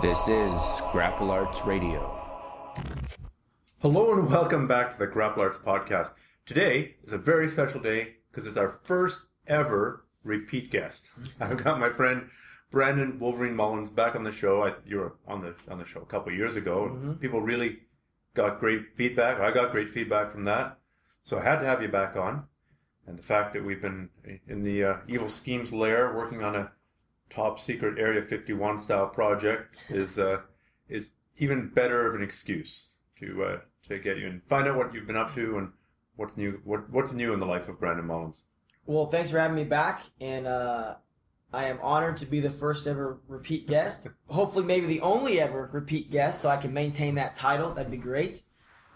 This is Grapple Arts Radio. Hello and welcome back to the Grapple Arts Podcast. Today is a very special day because it's our first ever repeat guest. I've got my friend Brandon Wolverine Mullins back on the show. You were on the show a couple of years ago. And people really got great feedback. I got great feedback from that. So I had to have you back on. And the fact that we've been in the Evil Schemes lair working on a top secret Area 51 style project is even better of an excuse to get you and find out what you've been up to and what's new in the life of Brandon Mullins. Well, thanks for having me back, and I am honored to be the first ever repeat guest. Hopefully, maybe the only ever repeat guest, so I can maintain that title. That'd be great.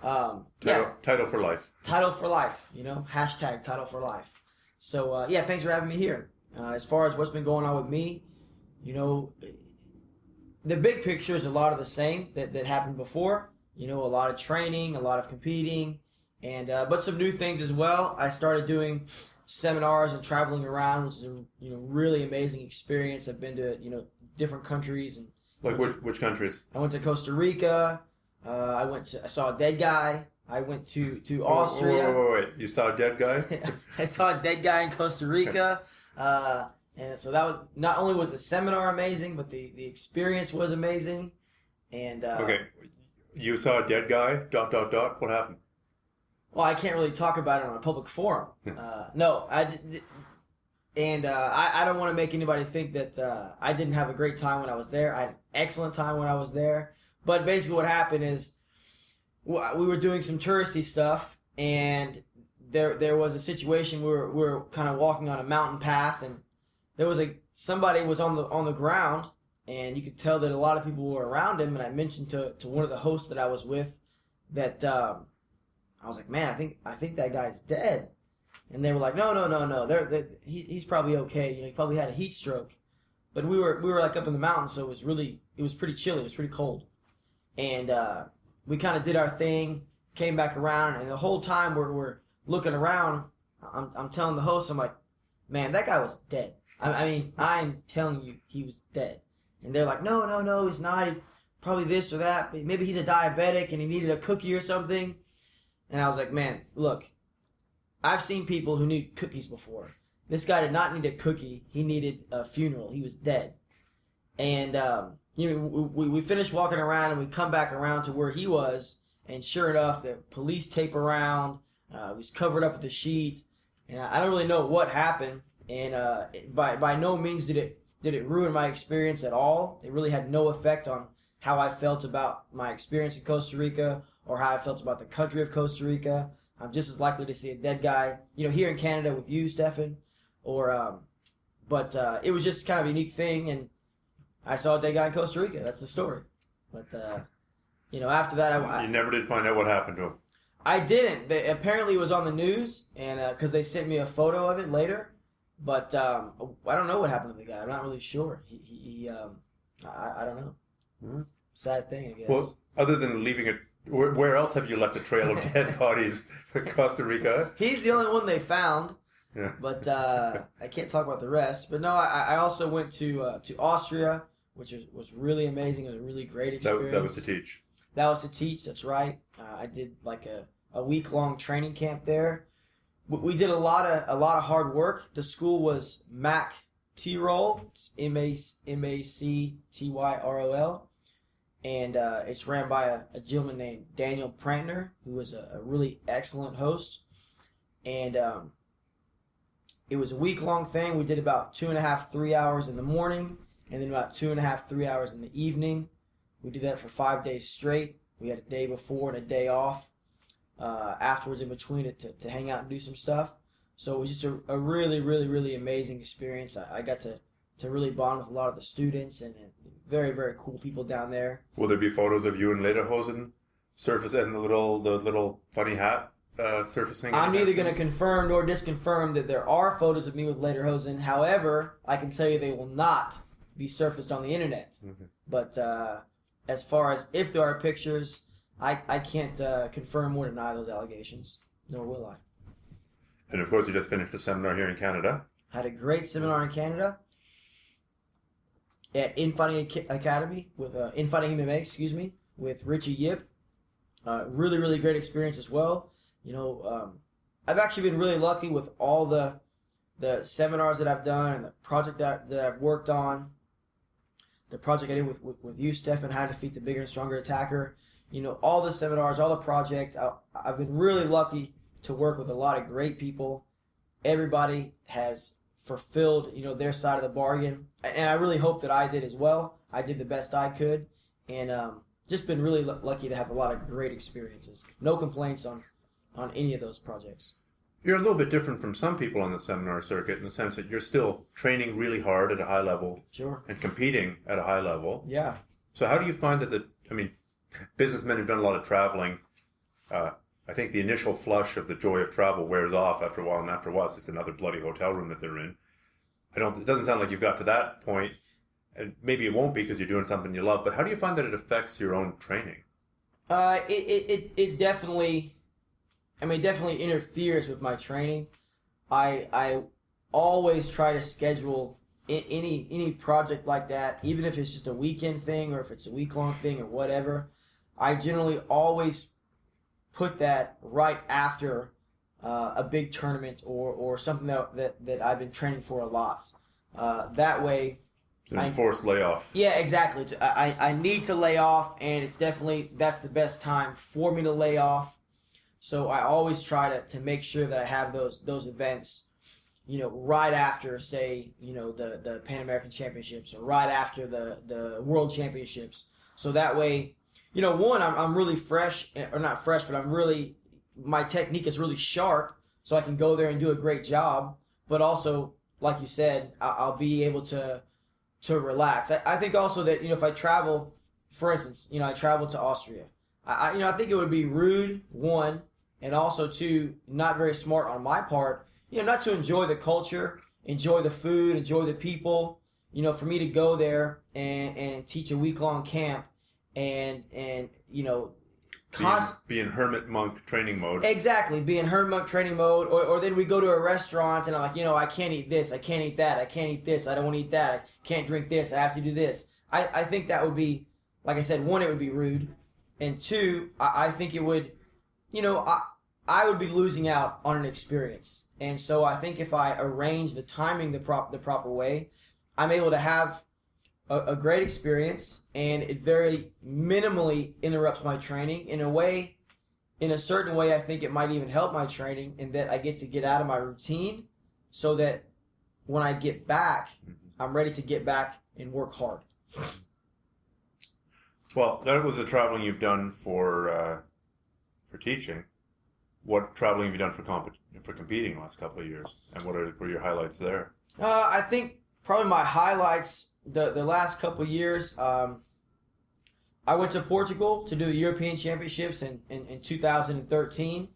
Title for life. Title for life. Hashtag title for life. So thanks for having me here. As far as what's been going on with me, the big picture is a lot of the same that happened before. A lot of training, a lot of competing, and but some new things as well. I started doing seminars and traveling around, which is a really amazing experience. I've been to different countries and which countries? I went to Costa Rica. I saw a dead guy. I went to Austria. Wait! You saw a dead guy? I saw a dead guy in Costa Rica. And so that was, not only was the seminar amazing, but the experience was amazing. And okay, you saw a dead guy. ... What happened? Well, I can't really talk about it on a public forum. No, I don't want to make anybody think that I didn't have a great time when I was there. I had an excellent time when I was there. But basically, what happened is we were doing some touristy stuff, and there was a situation where we were kind of walking on a mountain path, and there was somebody was on the ground, and you could tell that a lot of people were around him. And I mentioned to one of the hosts that I was with that I was like, man, I think that guy's dead. And they were like, no, he's probably okay. He probably had a heat stroke. But we were like up in the mountains, so it was pretty chilly. It was pretty cold, and we kind of did our thing, came back around, and the whole time we're looking around, I'm telling the host, I'm like, man, that guy was dead. I'm telling you, he was dead. And they're like, no, he's not. He, probably this or that. Maybe he's a diabetic and he needed a cookie or something. And I was like, man, look, I've seen people who need cookies before. This guy did not need a cookie. He needed a funeral. He was dead. And, we finished walking around and we come back around to where he was. And sure enough, the police tape around. He was covered up with a sheet. And I don't really know what happened. And by no means did it ruin my experience at all. It really had no effect on how I felt about my experience in Costa Rica or how I felt about the country of Costa Rica. I'm just as likely to see a dead guy, here in Canada with you, Stephan, but it was just kind of a unique thing, and I saw a dead guy in Costa Rica. That's the story. But after that, you never did find out what happened to him. I didn't. Apparently, it was on the news, and because they sent me a photo of it later. But I don't know what happened to the guy. I'm not really sure. I don't know. Mm-hmm. Sad thing, I guess. Well, other than leaving it, where else have you left a trail of dead bodies? Costa Rica. He's the only one they found. Yeah. But I can't talk about the rest. But no, I also went to Austria, which was really amazing. It was a really great experience. That was to teach. That was to teach. That's right. I did like a week-long training camp there. We did a lot of hard work. The school was MAC Tyrol. It's MACTYROL. And it's ran by a gentleman named Daniel Prantner, who was a really excellent host. And it was a week-long thing. We did about 2.5, 3 hours in the morning, and then about 2.5, 3 hours in the evening. We did that for 5 days straight. We had a day before and a day off. Afterwards in between it to hang out and do some stuff. So it was just a really, really, really amazing experience. I got to really bond with a lot of the students and very, very cool people down there. Will there be photos of you in lederhosen surface and the little funny hat surfacing? I'm neither going to confirm nor disconfirm that there are photos of me with lederhosen. However, I can tell you they will not be surfaced on the internet. Mm-hmm. But as far as if there are pictures, I can't confirm or deny those allegations, nor will I. And of course, you just finished a seminar here in Canada. Had a great seminar in Canada. at Infighting Academy with Infighting MMA, with Richie Yip. Really, really great experience as well. I've actually been really lucky with all the seminars that I've done and the project that I've worked on. The project I did with you, Stephan, how to defeat the bigger and stronger attacker. All the seminars, all the projects. I've been really lucky to work with a lot of great people. Everybody has fulfilled, their side of the bargain, and I really hope that I did as well. I did the best I could, and just been really lucky to have a lot of great experiences. No complaints on any of those projects. You're a little bit different from some people on the seminar circuit in the sense that you're still training really hard at a high level. Sure. And competing at a high level. Yeah. So how do you find that businessmen who've done a lot of traveling, I think the initial flush of the joy of travel wears off after a while, and after a while it's just another bloody hotel room that they're in. It doesn't sound like you've got to that point, and maybe it won't be because you're doing something you love, but how do you find that it affects your own training? It definitely interferes with my training. I always try to schedule any project like that, even if it's just a weekend thing or if it's a week-long thing or whatever. I generally always put that right after a big tournament or something that I've been training for a lot. That way, it's an enforced layoff. Yeah, exactly. I need to lay off, and that's the best time for me to lay off. So I always try to make sure that I have those events, right after, say, the Pan American Championships or right after the World Championships. So that way, one, I'm really fresh, or not fresh, but my technique is really sharp, so I can go there and do a great job. But also, like you said, I'll be able to relax. I think also that, if I travel, for instance, I travel to Austria. I think it would be rude, one, and also two, not very smart on my part, not to enjoy the culture, enjoy the food, enjoy the people, for me to go there and teach a week-long camp and be in hermit monk training mode. Exactly, be in hermit monk training mode, or then we go to a restaurant and I'm like, I can't eat this, I can't eat that, I can't eat this, I don't want to eat that, I can't drink this, I have to do this. I think that would be, like I said, one, it would be rude, and two, I think it would, I would be losing out on an experience. And so I think if I arrange the timing the proper way, I'm able to have a great experience, and it very minimally interrupts my training. In a certain way, I think it might even help my training in that I get to get out of my routine so that when I get back, I'm ready to get back and work hard. Well, that was the traveling you've done for teaching. What traveling have you done for competing the last couple of years, and what were your highlights there? I think probably my highlights the last couple of years. I went to Portugal to do the European Championships in 2013,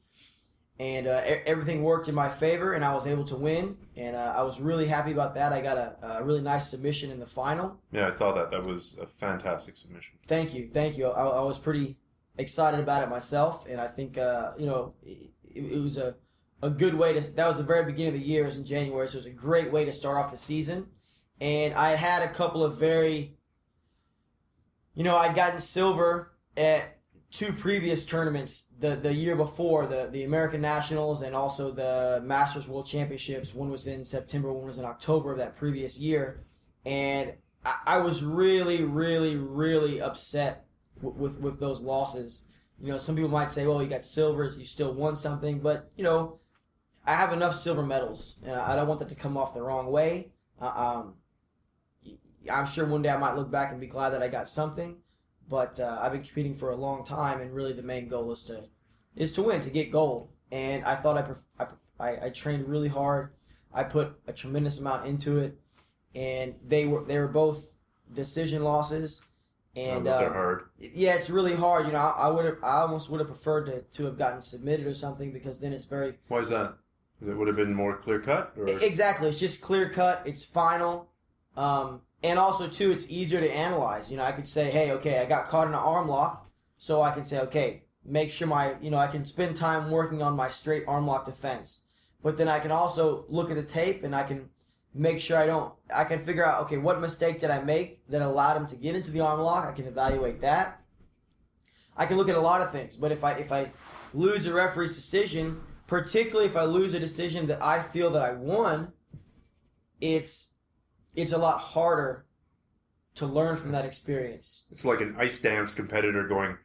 and everything worked in my favor, and I was able to win, and I was really happy about that. I got a really nice submission in the final. Yeah, I saw that. That was a fantastic submission. Thank you. I was pretty excited about it myself, and I think it was a good way to. That was the very beginning of the year. It was in January, so it was a great way to start off the season. And I had a couple of very, I'd gotten silver at two previous tournaments the year before, the American Nationals and also the Masters World Championships. One was in September, one was in October of that previous year, and I was really, really, really upset with those losses. Some people might say, well, you got silver, you still won something, but, I have enough silver medals, and I don't want that to come off the wrong way. I'm sure one day I might look back and be glad that I got something, but I've been competing for a long time, and really the main goal is to win, to get gold. And I thought I trained really hard. I put a tremendous amount into it, and they were both decision losses. And those are hard. Yeah, it's really hard. I almost would have preferred to have gotten submitted or something, because then it's very. Why is that? Because it would have been more clear cut. Exactly, it's just clear cut. It's final, and also too, it's easier to analyze. I could say, hey, okay, I got caught in an arm lock, so I can say, okay, make sure I can spend time working on my straight arm lock defense. But then I can also look at the tape and I can make sure I can figure out, okay, what mistake did I make that allowed him to get into the arm lock? I can evaluate that. I can look at a lot of things, but if I lose a referee's decision, particularly if I lose a decision that I feel that I won, it's a lot harder to learn from that experience. It's like an ice dance competitor going,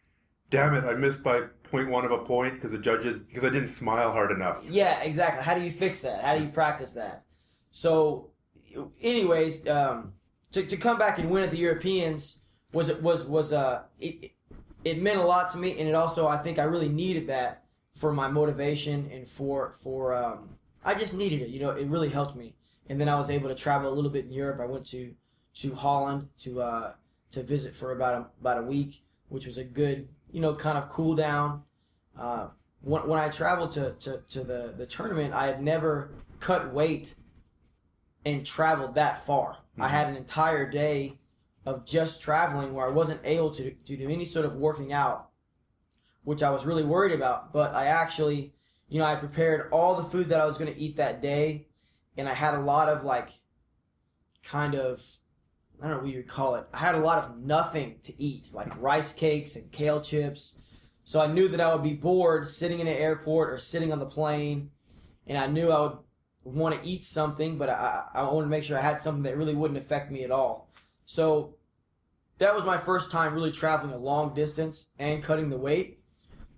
damn it, I missed by 0.1 of a point because I didn't smile hard enough. Yeah, exactly. How do you fix that? How do you practice that? So, anyways, to come back and win at the Europeans it meant a lot to me, and it also, I think I really needed that for my motivation and for I just needed it. It really helped me. And then I was able to travel a little bit in Europe. I went to Holland to visit for about a week, which was a good, kind of cool down. When I traveled to the tournament, I had never cut weight and traveled that far. Mm-hmm. I had an entire day of just traveling where I wasn't able to do any sort of working out, which I was really worried about. But I actually, I prepared all the food that I was going to eat that day, and I had a lot of I don't know what you would call it. I had a lot of nothing to eat, like rice cakes and kale chips. So I knew that I would be bored sitting in an airport or sitting on the plane, and I knew I would want to eat something, but I wanted to make sure I had something that really wouldn't affect me at all. So that was my first time really traveling a long distance and cutting the weight,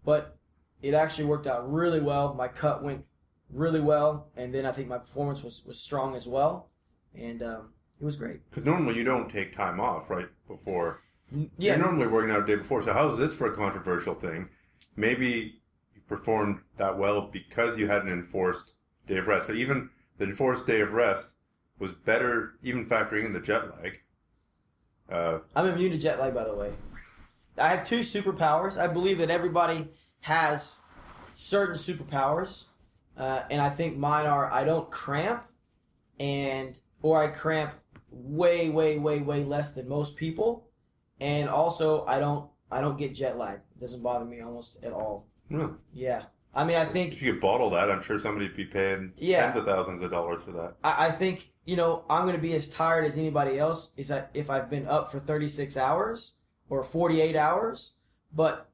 but it actually worked out really well. My cut went really well, and then I think my performance was strong as well, and it was great. Because normally you don't take time off, right, before. Yeah. You're normally working out a day before, so how's this for a controversial thing? Maybe you performed that well because you had an enforced day of rest. So even the enforced day of rest was better, even factoring in the jet lag. I'm immune to jet lag, by the way. I have 2 superpowers. I believe that everybody has certain superpowers, and I think mine are I don't cramp, or I cramp way, way, way, way less than most people, and also I don't get jet lag. It doesn't bother me almost at all. Really? Yeah. I mean, I think if you could bottle that, I'm sure somebody'd be paying tens of thousands of dollars for that. I think, I'm going to be as tired as anybody else if I've been up for 36 hours or 48 hours, but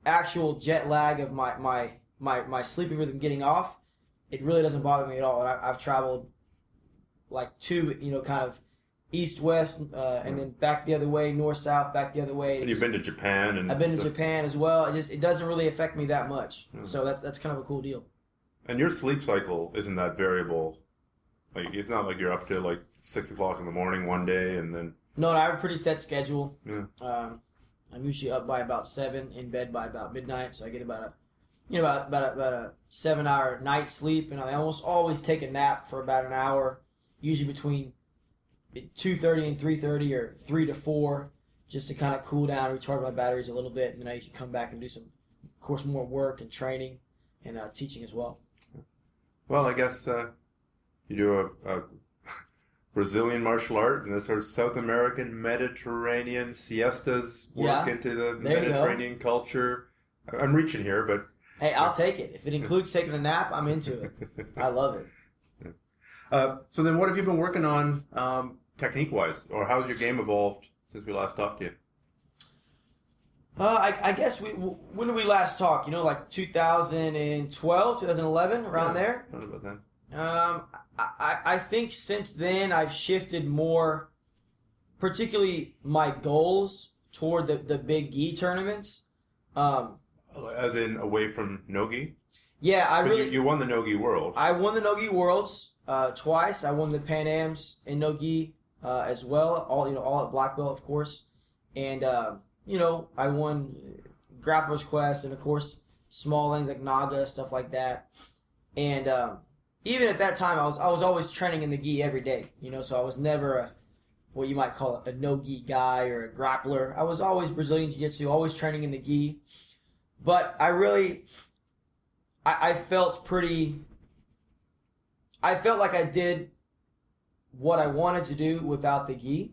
actual jet lag of my sleeping rhythm getting off, it really doesn't bother me at all. And I've traveled like 2, kind of east-west, and then back the other way, north-south, back the other way. And you've been to Japan. And I've been to Japan as well. It doesn't really affect me that much. So that's kind of a cool deal. And your sleep cycle isn't that variable. Like, it's not like you're up to like 6 o'clock in the morning one day and then... No, I have a pretty set schedule. Yeah. I'm usually up by about 7, in bed by about midnight, so I get about a 7-hour night sleep, and I almost always take a nap for about an hour, usually between 2:30 and 3:30 or 3 to 4, just to kind of cool down, recharge my batteries a little bit, and then I usually come back and do some, of course, more work and training and teaching as well. Well, I guess you do a Brazilian martial art and the sort of South American, Mediterranean siestas work into the Mediterranean culture. I'm reaching here, but... Hey, I'll take it. If it includes taking a nap, I'm into it. I love it. So then what have you been working on technique-wise? Or how's your game evolved since we last talked to you? I guess when did we last talk? Like 2012, 2011, around there? What about then? I think since then I've shifted more, particularly my goals toward the big gi tournaments. As in away from no-gi? Yeah, you won the no-gi Worlds. I won the no-gi Worlds twice. I won the Pan Ams in no-gi as well. All at black belt, of course. And I won Grappler's Quest and of course small things like Naga, stuff like that. And even at that time, I was always training in the gi every day. So I was never what you might call a no-gi guy or a grappler. I was always Brazilian Jiu-Jitsu, always training in the gi. But I felt like I did what I wanted to do without the gi.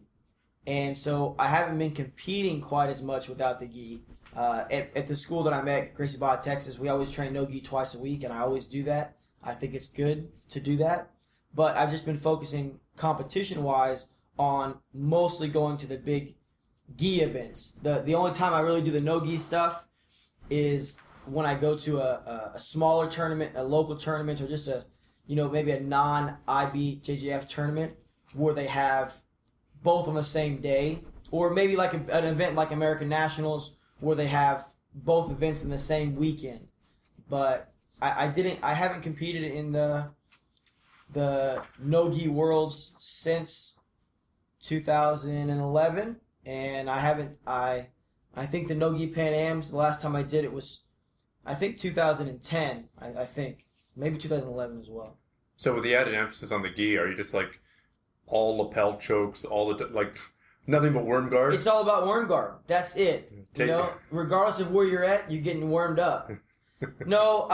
And so I haven't been competing quite as much without the gi. At the school that I'm at, Gracie Barra, Texas, we always train no gi twice a week, and I always do that. I think it's good to do that. but I've just been focusing competition-wise on mostly going to the big gi events. The only time I really do the no gi stuff is when I go to a smaller tournament, a local tournament, or just maybe a non-IBJJF tournament where they have both on the same day, or maybe like an event like American Nationals where they have both events in the same weekend. But I haven't competed in the no-gi worlds since 2011, and I think the no-gi Pan Ams, the last time I did it was, I think 2010, I think. Maybe 2011 as well. So with the added emphasis on the gi, are you just like all lapel chokes, nothing but worm guard? It's all about worm guard. That's it. Regardless of where you're at, you're getting wormed up. No,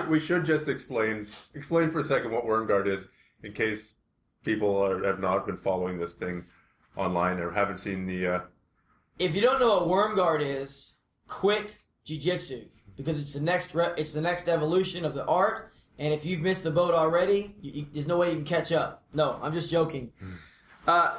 we should just explain for a second what worm guard is, in case people have not been following this thing online or haven't seen the. If you don't know what worm guard is, quit jiu-jitsu, because it's the next evolution of the art. And if you've missed the boat already, there's no way you can catch up. No, I'm just joking.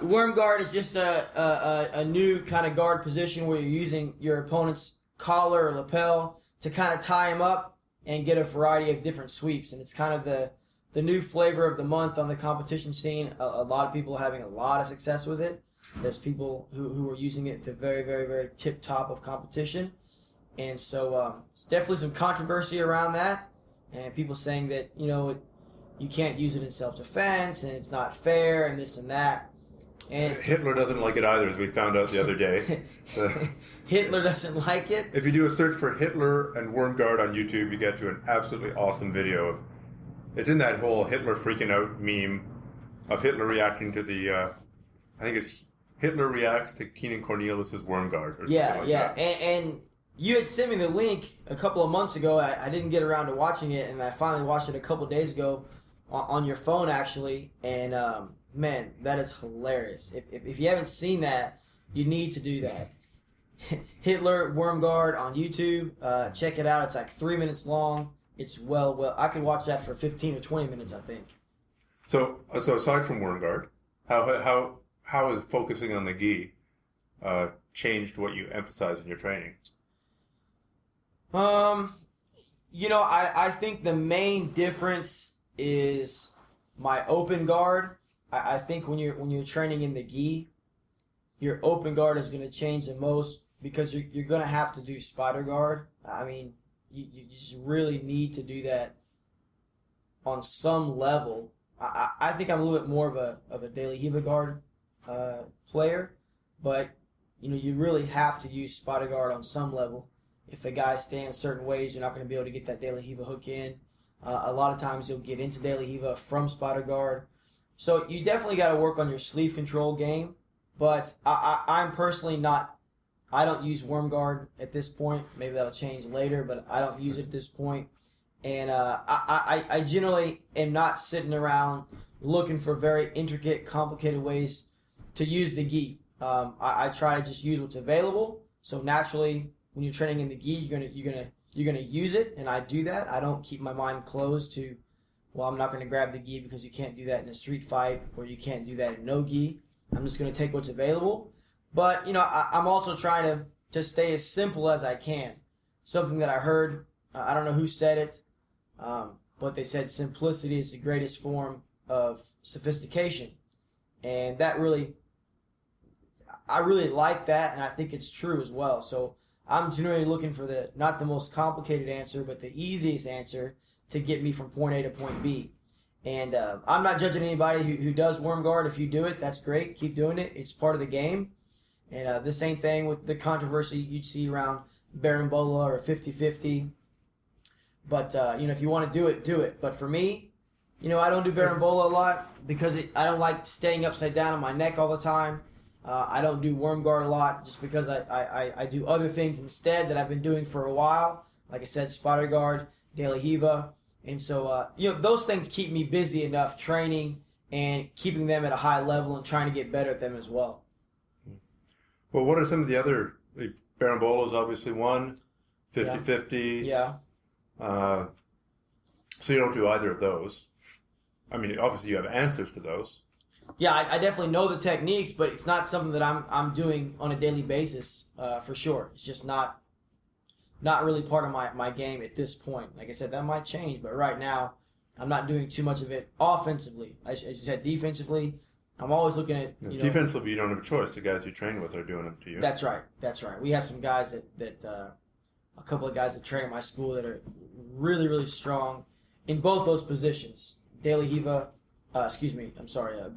Worm guard is just a new kind of guard position where you're using your opponent's collar or lapel to kind of tie him up and get a variety of different sweeps. And it's kind of the new flavor of the month on the competition scene. A lot of people are having a lot of success with it. There's people who are using it at the very, very, very tip top of competition. And so it's definitely some controversy around that. And people saying that, you can't use it in self-defense and it's not fair and this and that. And Hitler doesn't like it either, as we found out the other day. Hitler doesn't like it? If you do a search for Hitler and worm guard on YouTube, you get to an absolutely awesome video. It's in that whole Hitler freaking out meme of Hitler reacting to the, I think it's Hitler reacts to Keenan Cornelius's worm guard or something like that. And you had sent me the link a couple of months ago. I didn't get around to watching it, and I finally watched it a couple of days ago on your phone, actually. And, man, that is hilarious. If you haven't seen that, you need to do that. Hitler Worm Guard on YouTube. Check it out. It's like 3 minutes long. It's well. I could watch that for 15 or 20 minutes, I think. So aside from worm guard, how has focusing on the gi changed what you emphasize in your training? I think the main difference is my open guard. I think when you're training in the gi, your open guard is going to change the most because you're going to have to do spider guard. I mean, you just really need to do that on some level. I think I'm a little bit more of a De La Riva guard player, but you really have to use spider guard on some level. If a guy stands certain ways, you're not going to be able to get that De La Riva hook in. A lot of times you'll get into De La Riva from spider guard. So you definitely got to work on your sleeve control game. But I'm personally not, I don't use worm guard at this point. Maybe that'll change later, but I don't use it at this point. And I generally am not sitting around looking for very intricate, complicated ways to use the gi. I try to just use what's available. So naturally, when you're training in the gi, you're gonna use it, and I do that. I don't keep my mind closed to, well, I'm not gonna grab the gi because you can't do that in a street fight, or you can't do that in no gi. I'm just gonna take what's available. But I'm also trying to stay as simple as I can. Something that I heard, I don't know who said it, but they said simplicity is the greatest form of sophistication, and that I really like that, and I think it's true as well. So I'm generally looking for not the most complicated answer, but the easiest answer to get me from point A to point B. And I'm not judging anybody who does worm guard. If you do it, that's great. Keep doing it. It's part of the game. And the same thing with the controversy you'd see around Barambola or 50-50. But, if you want to do it, do it. But for me, I don't do Barambola a lot because I don't like staying upside down on my neck all the time. I don't do worm guard a lot just because I do other things instead that I've been doing for a while. Like I said, spider guard, De La Riva. And so, those things keep me busy enough training and keeping them at a high level and trying to get better at them as well. Well, what are some of the other, Barambola is obviously one, 50-50. Yeah. So you don't do either of those. I mean, obviously you have answers to those. Yeah, I definitely know the techniques, but it's not something that I'm doing on a daily basis for sure. It's just not really part of my game at this point. Like I said, that might change, but right now I'm not doing too much of it offensively. As you said, defensively, I'm always looking at defensively. You don't have a choice. The guys you train with are doing it to you. That's right. We have some guys that a couple of guys that train at my school that are really, really strong in both those positions. Daily Hiva, Barambola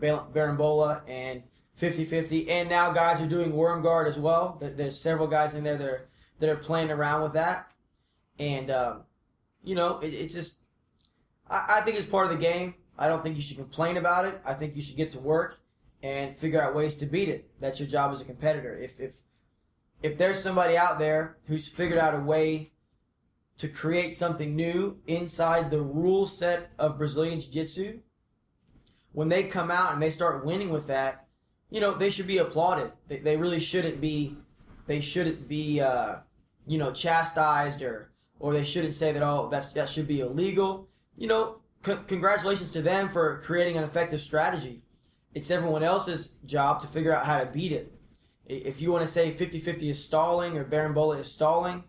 and 50-50. And now guys are doing worm guard as well. There's several guys in there that are playing around with that. And, it's just, I think it's part of the game. I don't think you should complain about it. I think you should get to work and figure out ways to beat it. That's your job as a competitor. If there's somebody out there who's figured out a way to create something new inside the rule set of Brazilian Jiu-Jitsu, when they come out and they start winning with that, they should be applauded. They really shouldn't be. They shouldn't be, chastised or they shouldn't say that that should be illegal. Congratulations to them for creating an effective strategy. It's everyone else's job to figure out how to beat it. If you want to say 50-50 is stalling or Barambola is stalling,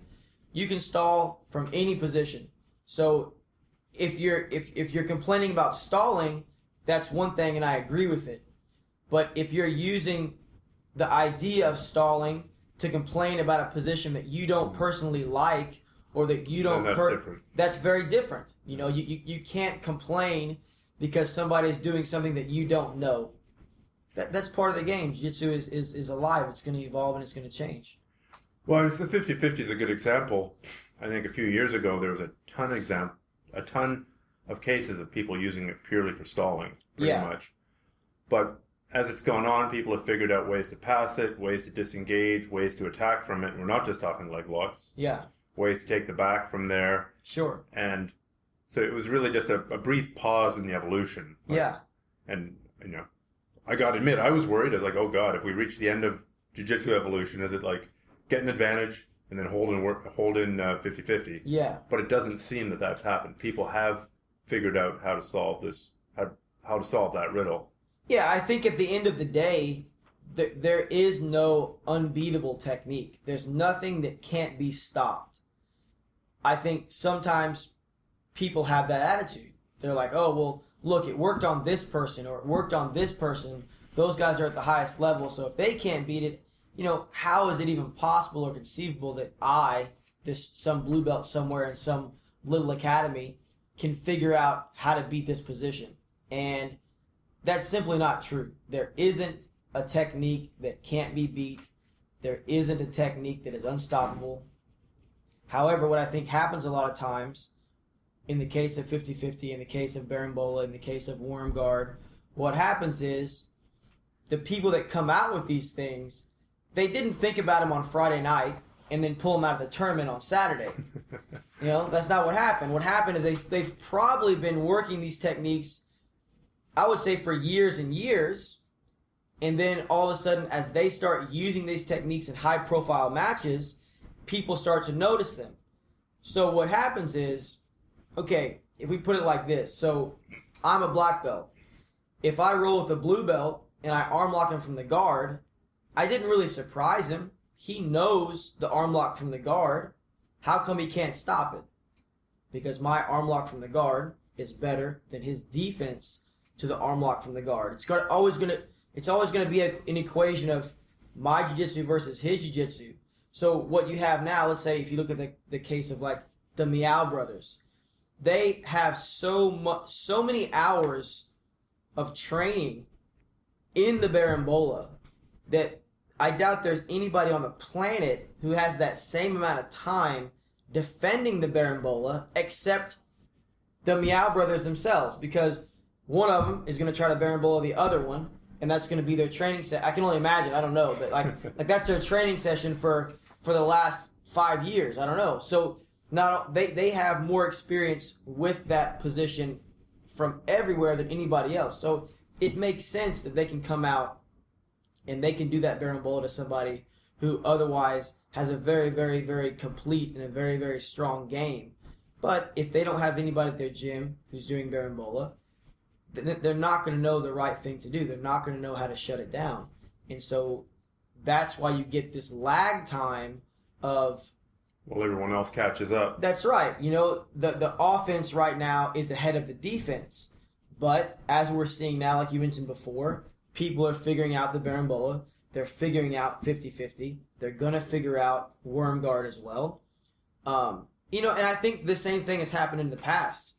you can stall from any position. So if you're complaining about stalling, that's one thing, and I agree with it. But if you're using the idea of stalling to complain about a position that you don't personally like or that you don't, that's very different. You can't complain because somebody's doing something that you don't know. That's part of the game. Jiu-Jitsu is alive. It's going to evolve and it's going to change. Well, the 50-50 is a good example. I think a few years ago there was a ton of cases of people using it purely for stalling, pretty much. But as it's gone on, people have figured out ways to pass it, ways to disengage, ways to attack from it. And we're not just talking leg locks. Yeah. Ways to take the back from there. Sure. And so it was really just a brief pause in the evolution. And, I got to admit, I was worried. I was like, oh, God, if we reach the end of Jiu-Jitsu evolution, is it like get an advantage and then hold in 50-50? Yeah. But it doesn't seem that that's happened. People have figured out how to solve this, how to solve that riddle. Yeah, I think at the end of the day, there is no unbeatable technique. There's nothing that can't be stopped. I think sometimes people have that attitude. They're like, oh, well, look, it worked on this person or it worked on this person. Those guys are at the highest level, so if they can't beat it, how is it even possible or conceivable that some blue belt somewhere in some little academy, can figure out how to beat this position? And that's simply not true. There isn't a technique that can't be beat. There isn't a technique that is unstoppable. However, what I think happens a lot of times, in the case of 50-50, in the case of Barambola, in the case of worm guard, what happens is the people that come out with these things, they didn't think about them on Friday night and then pull them out of the tournament on Saturday. That's not what happened. What happened is they've probably been working these techniques, I would say, for years and years. And then all of a sudden, as they start using these techniques in high-profile matches, people start to notice them. So what happens is, okay, if we put it like this. So I'm a black belt. If I roll with a blue belt and I arm lock him from the guard, I didn't really surprise him. He knows the arm lock from the guard. How come he can't stop it? Because my arm lock from the guard is better than his defense to the arm lock from the guard. It's always gonna be an equation of my jiu-jitsu versus his jiu-jitsu. So what you have now, let's say if you look at the case of like the Miao brothers, they have so many hours of training in the Barambola that I doubt there's anybody on the planet who has that same amount of time defending the Barambola except the Miao brothers themselves, because one of them is going to try to Barambola the other one, and that's going to be their training set. I can only imagine. I don't know, but like that's their training session for the last 5 years. I don't know. So now they have more experience with that position from everywhere than anybody else. So it makes sense that they can come out and they can do that Barambola to somebody who otherwise has a very, very, very complete and a very, very strong game. But if they don't have anybody at their gym who's doing Barambola, they're not going to know the right thing to do. They're not going to know how to shut it down. And so that's why you get this lag time of... Well, everyone else catches up. That's right. You know, the offense right now is ahead of the defense. But as we're seeing now, like you mentioned before, people are figuring out the Berimbolo. They're figuring out 50-50. They're going to figure out worm guard as well. You know, and I think the same thing has happened in the past.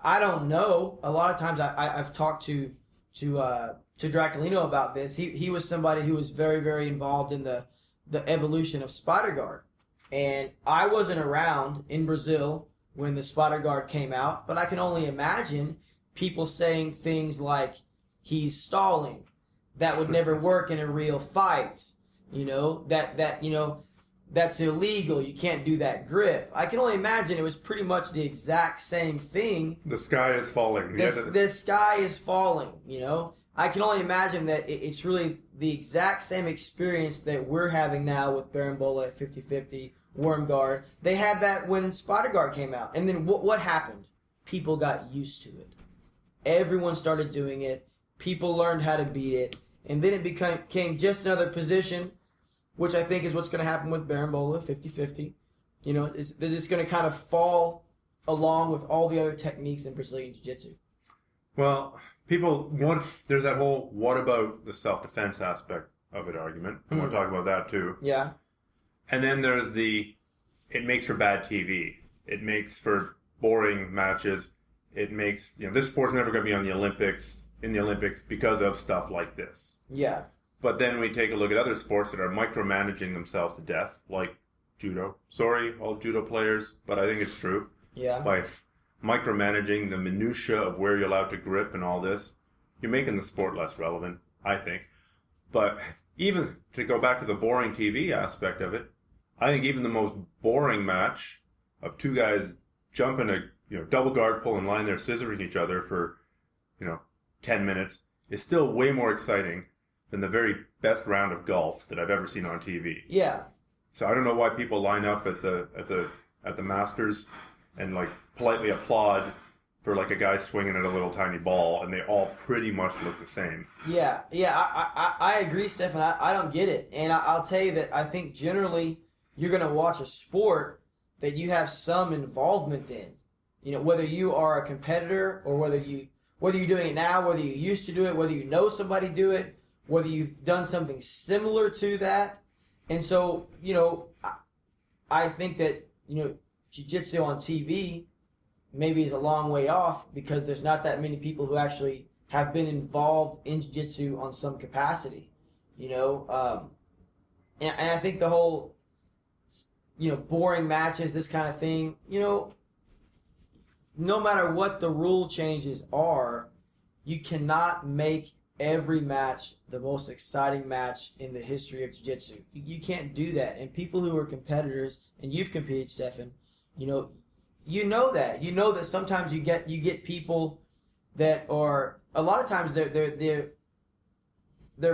I don't know. A lot of times I've talked to Draculino about this. He was somebody who was very, very involved in the evolution of spider guard. And I wasn't around in Brazil when the spider guard came out, but I can only imagine people saying things like, he's stalling. That would never work in a real fight. You know, that you know, that's illegal. You can't do that grip. I can only imagine it was pretty much the exact same thing. The sky is falling. The sky is falling, you know. I can only imagine that it's really the exact same experience that we're having now with Berimbolo at 50-50, worm guard. They had that when spider guard came out. And then what happened? People got used to it. Everyone started doing it. People learned how to beat it. And then it became just another position, which I think is what's going to happen with Berimbolo 50-50. You know, it's going to kind of fall along with all the other techniques in Brazilian Jiu-Jitsu. Well, there's that whole what about the self-defense aspect of it argument. I want to talk about that too. Yeah. And then there's it makes for bad TV. It makes for boring matches. It makes, this sport's never going to be in the Olympics because of stuff like this. Yeah. But then we take a look at other sports that are micromanaging themselves to death, like judo. Sorry, all judo players, but I think it's true. Yeah. By micromanaging the minutia of where you're allowed to grip and all this, you're making the sport less relevant, I think. But even to go back to the boring TV aspect of it, I think even the most boring match of two guys jumping a double guard pull and line there scissoring each other for 10 minutes is still way more exciting than the very best round of golf that I've ever seen on TV. Yeah. So I don't know why people line up at the Masters and politely applaud for a guy swinging at a little tiny ball, and they all pretty much look the same. Yeah. I agree, Stephan. I don't get it, and I'll tell you that I think generally you're going to watch a sport that you have some involvement in. Whether you are a competitor or whether you're doing it now, whether you used to do it, whether you know somebody do it, whether you've done something similar to that. And so, I think that, Jiu-Jitsu on TV maybe is a long way off because there's not that many people who actually have been involved in Jiu-Jitsu on some capacity, and I think the whole, boring matches, this kind of thing, no matter what the rule changes are, you cannot make every match the most exciting match in the history of Jiu-Jitsu. You can't do that. And people who are competitors, and you've competed, Stephan, you know that. You know that sometimes you get people that are, a lot of times they're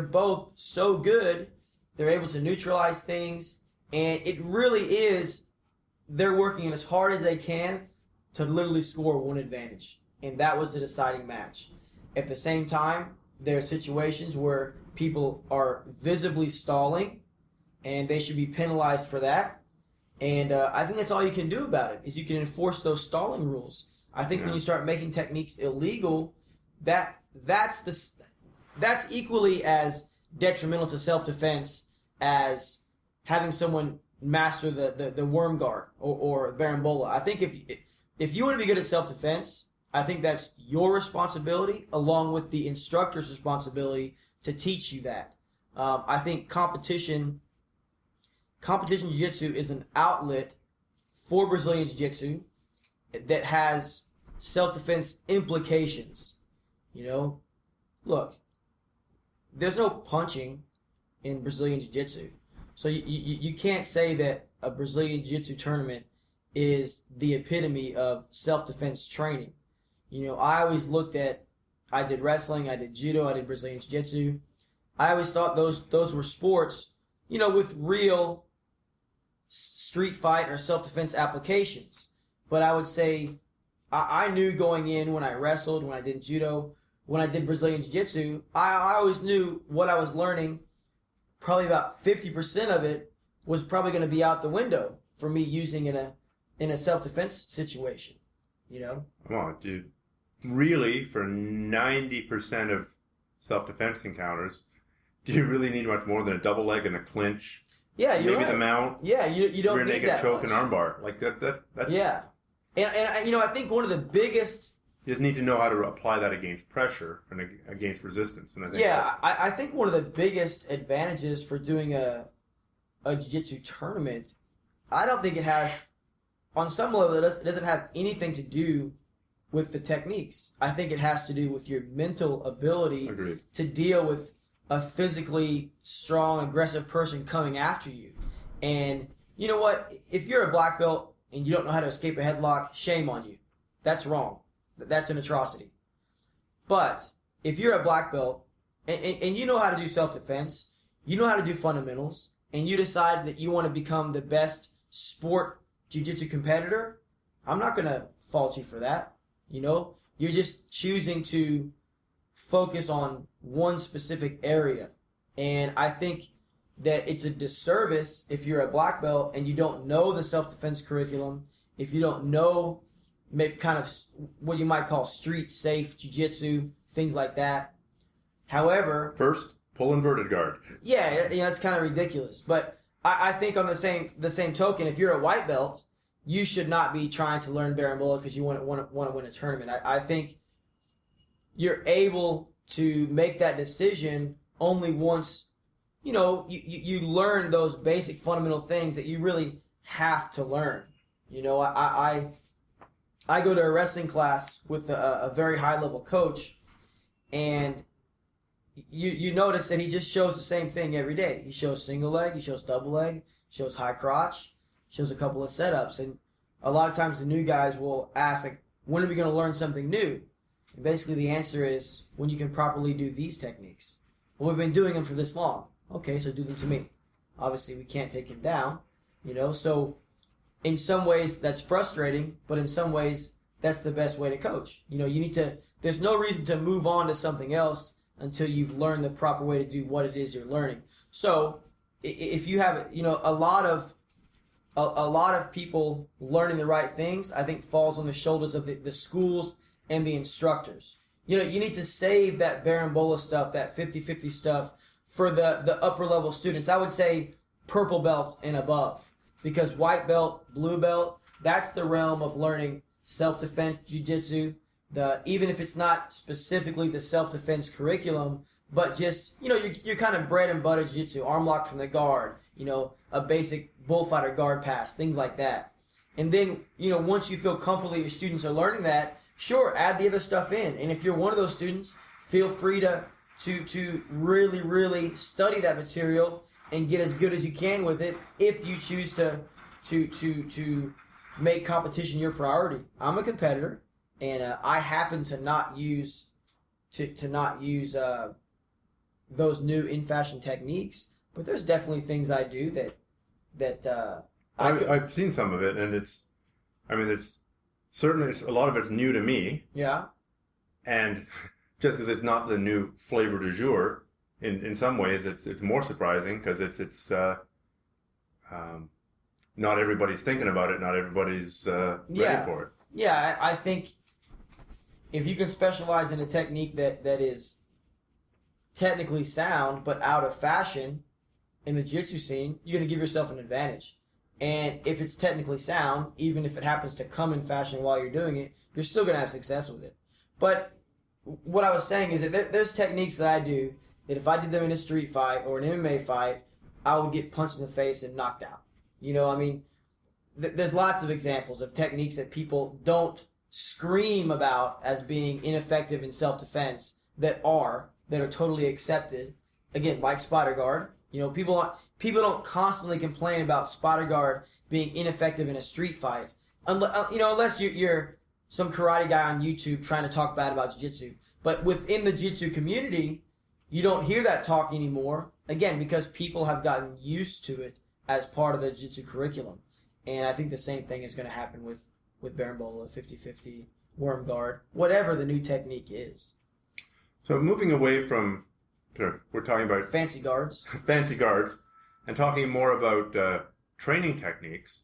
both so good, they're able to neutralize things, and it really is, they're working as hard as they can to literally score one advantage. And that was the deciding match. At the same time, there are situations where people are visibly stalling, and they should be penalized for that. And I think that's all you can do about it, is you can enforce those stalling rules. I think when you start making techniques illegal, that's equally as detrimental to self-defense as having someone master the worm guard or Berimbolo. I think if you want to be good at self-defense, I think that's your responsibility along with the instructor's responsibility to teach you that. I think competition jiu-jitsu is an outlet for Brazilian jiu-jitsu that has self-defense implications. Look, there's no punching in Brazilian jiu-jitsu. So you can't say that a Brazilian jiu-jitsu tournament is the epitome of self-defense training. I always looked at, I did wrestling, I did judo, I did Brazilian jiu-jitsu. I always thought those were sports, with real street fight or self-defense applications. But I would say I knew going in when I wrestled, when I did judo, when I did Brazilian Jiu-Jitsu, I always knew what I was learning. Probably about 50% of it was probably going to be out the window for me using in a self-defense situation, you know? Come on, dude. Really, for 90% of self-defense encounters, do you really need much more than a double leg and a clinch? Yeah, you're Maybe right. the mount. Yeah, you don't rear need naked that choke much. and armbar. Like that. Yeah. And you know, I think one of the biggest... You just need to know how to apply that against pressure and against resistance. And I think Yeah, I think one of the biggest advantages for doing a jiu-jitsu tournament, I don't think it has, on some level, it doesn't have anything to do with the techniques. I think it has to do with your mental ability Agreed. to deal with a physically strong, aggressive person coming after you. And you know what? If you're a black belt and you don't know how to escape a headlock, shame on you. That's wrong. That's an atrocity. But if you're a black belt and you know how to do self-defense, you know how to do fundamentals, and you decide that you want to become the best sport jiu-jitsu competitor, I'm not going to fault you for that. You know, you're just choosing to focus on one specific area. And I think that it's a disservice if you're a black belt and you don't know the self-defense curriculum, if you don't know maybe kind of what you might call street safe jiu-jitsu, things like that. However, first, pull inverted guard. Yeah, you know, it's kind of ridiculous. But I think on the same token, if you're a white belt, you should not be trying to learn berimbolo because you want to win a tournament. I think you're able to make that decision only once, you know, you learn those basic fundamental things that you really have to learn. You know, I go to a wrestling class with a very high-level coach, and you notice that he just shows the same thing every day. He shows single leg, he shows double leg, shows high crotch, shows a couple of setups. And a lot of times the new guys will ask, like, when are we going to learn something new? And basically the answer is when you can properly do these techniques. Well, we've been doing them for this long. Okay, so do them to me. Obviously, we can't take him down, you know, so in some ways that's frustrating, but in some ways that's the best way to coach. You know, there's no reason to move on to something else until you've learned the proper way to do what it is you're learning. So if you have, you know, a lot of people learning the right things, I think falls on the shoulders of the schools and the instructors. You know, you need to save that berimbolo stuff, that 50-50 stuff for the upper level students. I would say purple belt and above. Because white belt, blue belt, that's the realm of learning self-defense jiu-jitsu. Even if it's not specifically the self-defense curriculum, but just, you know, you're kind of bread and butter jiu-jitsu, arm lock from the guard, you know, a basic bullfighter guard pass, things like that. And then, you know, once you feel comfortable that your students are learning that, sure, add the other stuff in. And if you're one of those students, feel free to really, really study that material and get as good as you can with it if you choose to make competition your priority. I'm a competitor, and I happen to not use those new in-fashion techniques, but there's definitely things I do that I've seen some of it, and it's certainly a lot of it's new to me. Yeah. And just because it's not the new flavor du jour, in some ways it's more surprising because it's not everybody's thinking about it, not everybody's ready for it. Yeah, I think if you can specialize in a technique that is technically sound but out of fashion in the jiu-jitsu scene, you're going to give yourself an advantage. And if it's technically sound, even if it happens to come in fashion while you're doing it, you're still going to have success with it. But what I was saying is that there's techniques that I do that if I did them in a street fight or an MMA fight, I would get punched in the face and knocked out. You know, I mean, there's lots of examples of techniques that people don't scream about as being ineffective in self-defense that are totally accepted. Again, like spider guard. You know, people don't constantly complain about spider guard being ineffective in a street fight. Unless you're some karate guy on YouTube trying to talk bad about jiu-jitsu. But within the jiu-jitsu community, you don't hear that talk anymore. Again, because people have gotten used to it as part of the jiu-jitsu curriculum. And I think the same thing is going to happen with berimbolo, 50-50, worm guard, whatever the new technique is. So moving away from, we're talking about Fancy guards. fancy guards and talking more about training techniques.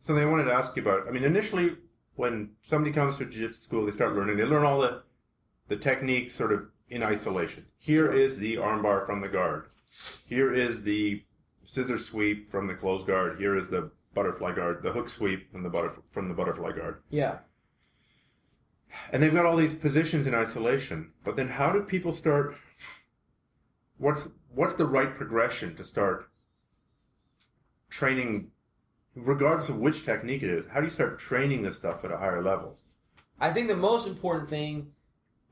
Something I wanted to ask you about. I mean, initially, when somebody comes to jiu-jitsu school, they learn all the techniques sort of in isolation. Here is the armbar from the guard. Here is the scissor sweep from the closed guard. Here is the butterfly guard, the hook sweep from the butterfly guard. Yeah. And they've got all these positions in isolation. But then how do people start... What's the right progression to start training, regardless of which technique it is? How do you start training this stuff at a higher level? I think the most important thing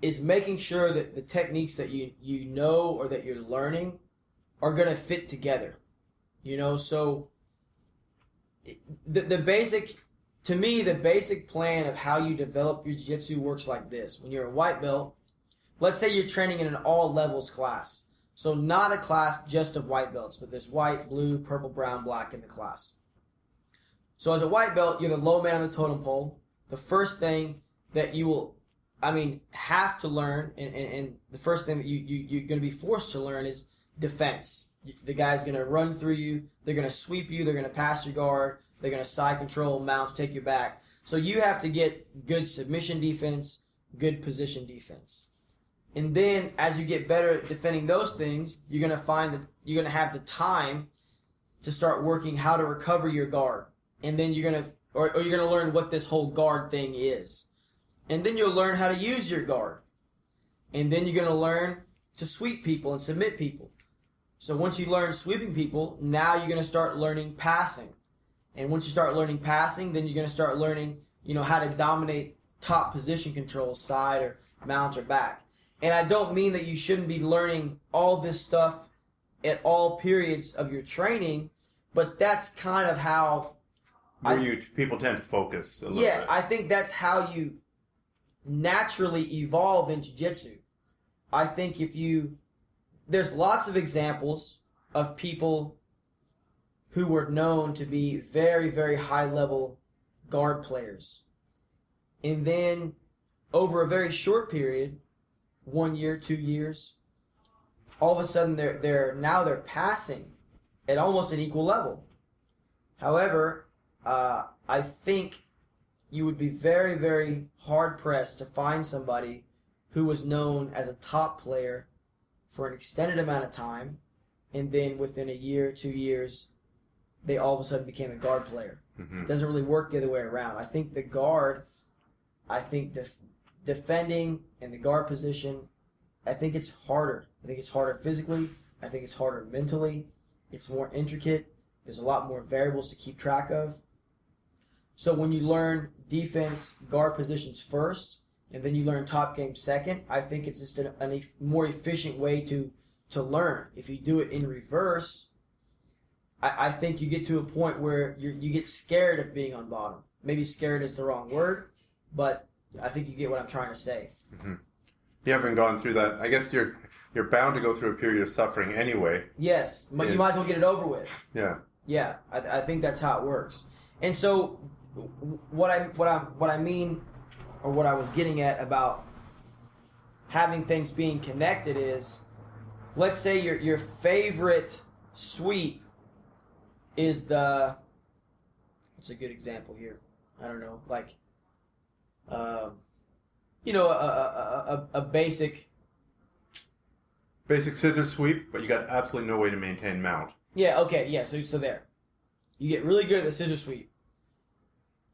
is making sure that the techniques that you know or that you're learning are going to fit together. You know, so the basic, to me, the basic plan of how you develop your jiu-jitsu works like this. When you're a white belt, let's say you're training in an all levels class. So not a class just of white belts, but there's white, blue, purple, brown, black in the class. So as a white belt, you're the low man on the totem pole. The first thing that you will, have to learn, and the first thing that you're going to be forced to learn is defense. The guy's going to run through you. They're going to sweep you. They're going to pass your guard. They're going to side control, mount, take you back. So you have to get good submission defense, good position defense. And then as you get better at defending those things, you're going to find that you're going to have the time to start working how to recover your guard. And then you're going to, or you're going to learn what this whole guard thing is. And then you'll learn how to use your guard. And then you're going to learn to sweep people and submit people. So once you learn sweeping people, now you're going to start learning passing. And once you start learning passing, then you're going to start learning, how to dominate top position control, side or mount or back. And I don't mean that you shouldn't be learning all this stuff at all periods of your training, but that's kind of how people tend to focus a little bit. Yeah, I think that's how you naturally evolve in jiu-jitsu. I think there's lots of examples of people who were known to be very, very high-level guard players. And then over a very short period, 1 year, 2 years, all of a sudden they're passing at almost an equal level. However, I think you would be very, very hard-pressed to find somebody who was known as a top player for an extended amount of time, and then within a year, 2 years, they all of a sudden became a guard player. Mm-hmm. It doesn't really work the other way around. I think the guard, defending and the guard position, I think it's harder. I think it's harder physically. I think it's harder mentally. It's more intricate. There's a lot more variables to keep track of. So when you learn defense, guard positions first, and then you learn top game second, I think it's just a more efficient way to learn. If you do it in reverse, I think you get to a point where you get scared of being on bottom. Maybe scared is the wrong word, but I think you get what I'm trying to say. Mm-hmm. You haven't gone through that. I guess you're bound to go through a period of suffering anyway. Yes, but you might as well get it over with. Yeah. Yeah, I think that's how it works. And so what I mean, or what I was getting at about having things being connected is, let's say your favorite sweep is what's a good example here? I don't know, like, a basic scissor sweep, but you got absolutely no way to maintain mount. Yeah, okay, yeah, so there. You get really good at the scissor sweep.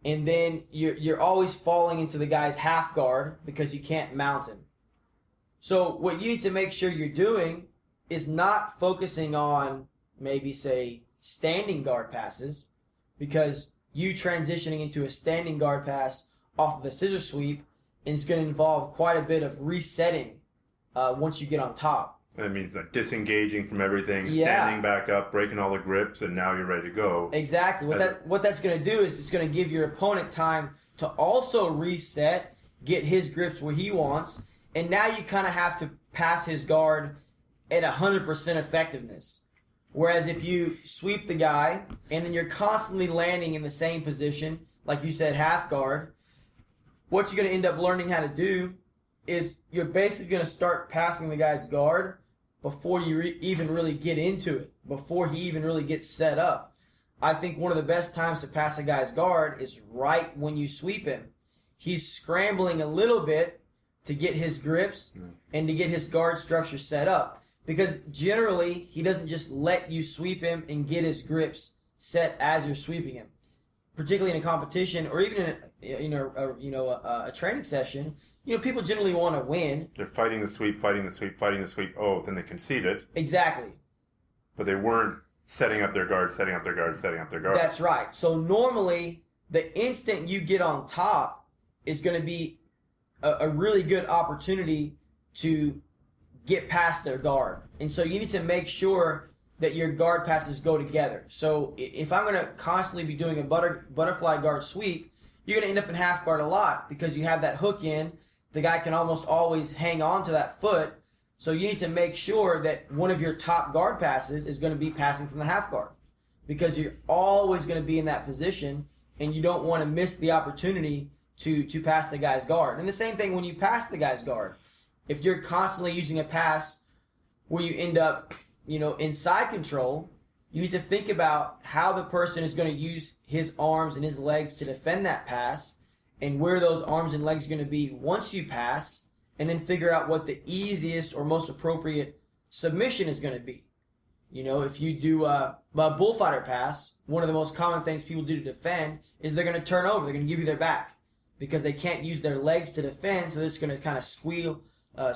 And then you're always falling into the guy's half guard because you can't mount him. So what you need to make sure you're doing is not focusing on maybe, say, standing guard passes, because you transitioning into a standing guard pass off of the scissor sweep is going to involve quite a bit of resetting once you get on top. That means like disengaging from everything, standing back up, breaking all the grips, and now you're ready to go. Exactly. What that's going to do is it's going to give your opponent time to also reset, get his grips where he wants, and now you kind of have to pass his guard at 100% effectiveness. Whereas if you sweep the guy and then you're constantly landing in the same position, like you said, half guard, what you're going to end up learning how to do is you're basically going to start passing the guy's guard before you even really get into it, before he even really gets set up. I think one of the best times to pass a guy's guard is right when you sweep him. He's scrambling a little bit to get his grips and to get his guard structure set up. Because generally, he doesn't just let you sweep him and get his grips set as you're sweeping him. Particularly in a competition or even in a training session, people generally want to win. They're fighting the sweep. Oh, then they concede it. Exactly. But they weren't setting up their guard. That's right. So normally, the instant you get on top is going to be a really good opportunity to get past their guard. And so you need to make sure that your guard passes go together. So if I'm going to constantly be doing a butterfly guard sweep, you're going to end up in half guard a lot because you have that hook in. The guy can almost always hang on to that foot. So you need to make sure that one of your top guard passes is going to be passing from the half guard because you're always going to be in that position and you don't want to miss the opportunity to pass the guy's guard. And the same thing when you pass the guy's guard. If you're constantly using a pass where you end up, in side control, you need to think about how the person is going to use his arms and his legs to defend that pass and where those arms and legs are going to be once you pass, and then figure out what the easiest or most appropriate submission is going to be. If you do a bullfighter pass, one of the most common things people do to defend is they're going to turn over. They're going to give you their back because they can't use their legs to defend, so they're just going to kind of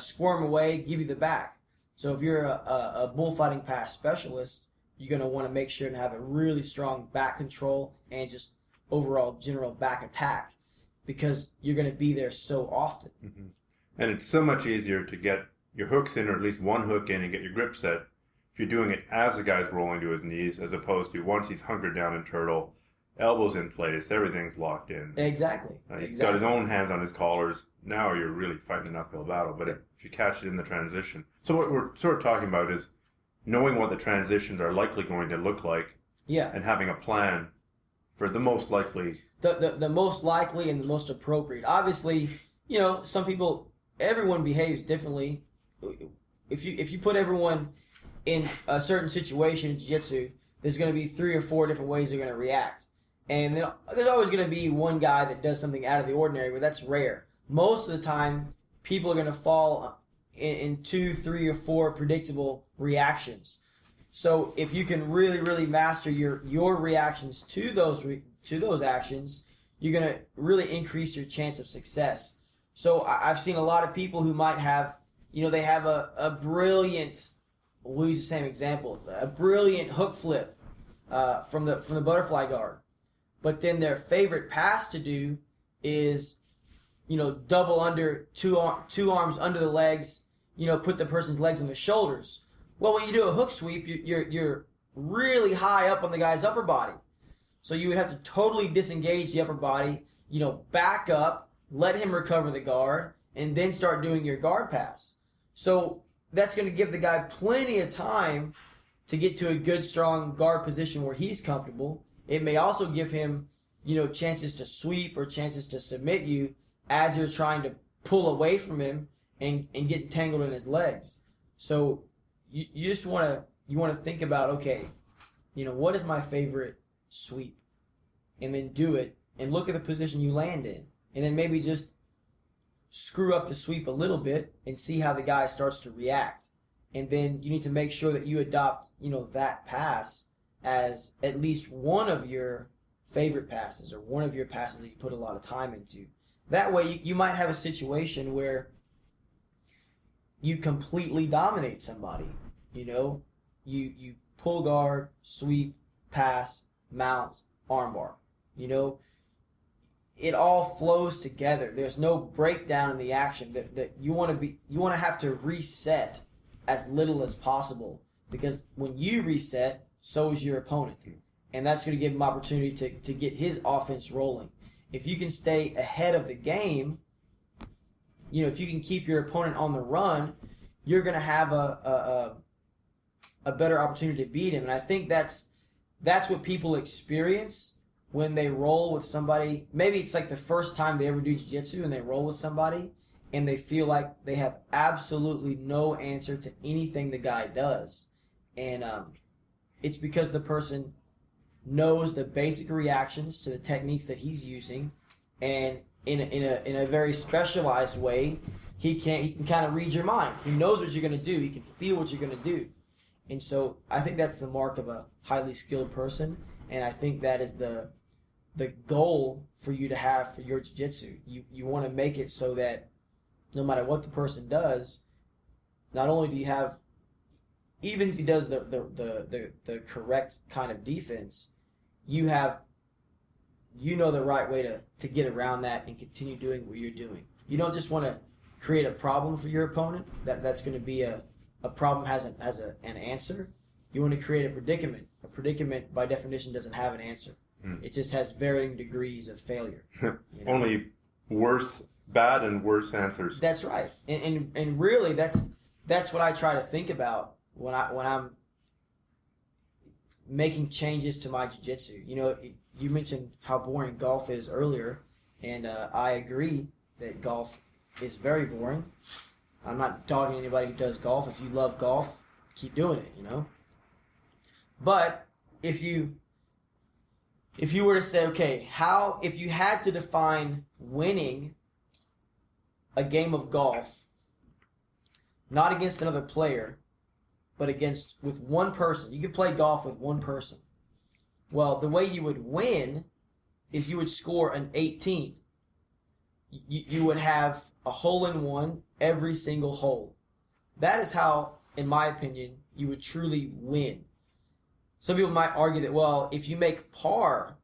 squirm away, give you the back. So if you're a bullfighting pass specialist, you're going to want to make sure to have a really strong back control and just overall general back attack because you're going to be there so often. Mm-hmm. And it's so much easier to get your hooks in, or at least one hook in, and get your grip set if you're doing it as the guy's rolling to his knees, as opposed to once he's hunkered down and turtle, elbows in place, everything's locked in. Exactly. He's got his own hands on his collars. Now you're really fighting an uphill battle. But if you catch it in the transition. So what we're sort of talking about is knowing what the transitions are likely going to look like. Yeah. And having a plan for the most likely. The most likely and the most appropriate. Obviously, everyone behaves differently. If you put everyone in a certain situation in jiu-jitsu, there's going to be 3 or 4 different ways they're going to react. And then there's always going to be one guy that does something out of the ordinary, but that's rare. Most of the time, people are going to fall in 2, 3, or 4 predictable reactions. So if you can really, really master your reactions to those actions, you're going to really increase your chance of success. So I've seen a lot of people who might have, they have a brilliant, we'll use the same example, a brilliant hook flip from the butterfly guard. But then their favorite pass to do is, double under, two arms under the legs, put the person's legs on the shoulders. Well, when you do a hook sweep, you're really high up on the guy's upper body. So you would have to totally disengage the upper body, back up, let him recover the guard, and then start doing your guard pass. So that's going to give the guy plenty of time to get to a good, strong guard position where he's comfortable. It may also give him, chances to sweep or chances to submit you as you're trying to pull away from him and get tangled in his legs. So you just want to think about, okay, what is my favorite sweep? And then do it and look at the position you land in. And then maybe just screw up the sweep a little bit and see how the guy starts to react. And then you need to make sure that you adopt, that pass as at least one of your favorite passes or one of your passes that you put a lot of time into. That way you might have a situation where you completely dominate somebody. You pull guard, sweep, pass, mount, armbar. It all flows together. There's no breakdown in the action that you want to have to reset as little as possible, because when you reset, so is your opponent. And that's going to give him opportunity to get his offense rolling. If you can stay ahead of the game, if you can keep your opponent on the run, you're going to have a better opportunity to beat him. And I think that's what people experience when they roll with somebody, maybe it's like the first time they ever do jiu-jitsu and they roll with somebody and they feel like they have absolutely no answer to anything the guy does. And it's because the person knows the basic reactions to the techniques that he's using, and in a very specialized way, he can kind of read your mind. He knows what you're going to do. He can feel what you're going to do. And so I think that's the mark of a highly skilled person, and I think that is the goal for you to have for your jiu-jitsu. You want to make it so that no matter what the person does, not only do you have, even if he does the correct kind of defense, you know the right way to get around that and continue doing what you're doing. You don't just want to create a problem for your opponent that's going to be a problem has an answer. You want to create a predicament. A predicament by definition doesn't have an answer. It just has varying degrees of failure. You know? Only bad and worse answers. That's right. And really that's what I try to think about when I'm making changes to my jiu-jitsu. You know, you mentioned how boring golf is earlier, and I agree that golf is very boring. I'm not dogging anybody who does golf. If you love golf, keep doing it, you know. But if you were to say, okay, if you had to define winning a game of golf, not against another player, but with one person. You could play golf with one person. Well, the way you would win is you would score an 18. You would have a hole-in-one every single hole. That is how, in my opinion, you would truly win. Some people might argue that, well, if you make par,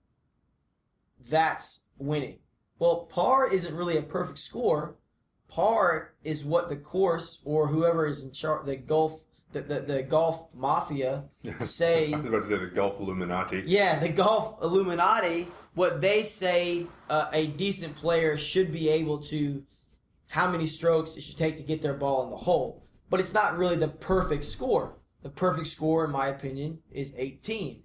that's winning. Well, par isn't really a perfect score. Par is what the course or whoever is in charge, the golf mafia say. I was about to say the golf Illuminati. Yeah, the golf Illuminati, what they say a decent player should be able to, how many strokes it should take to get their ball in the hole. But it's not really the perfect score. The perfect score, in my opinion, is 18.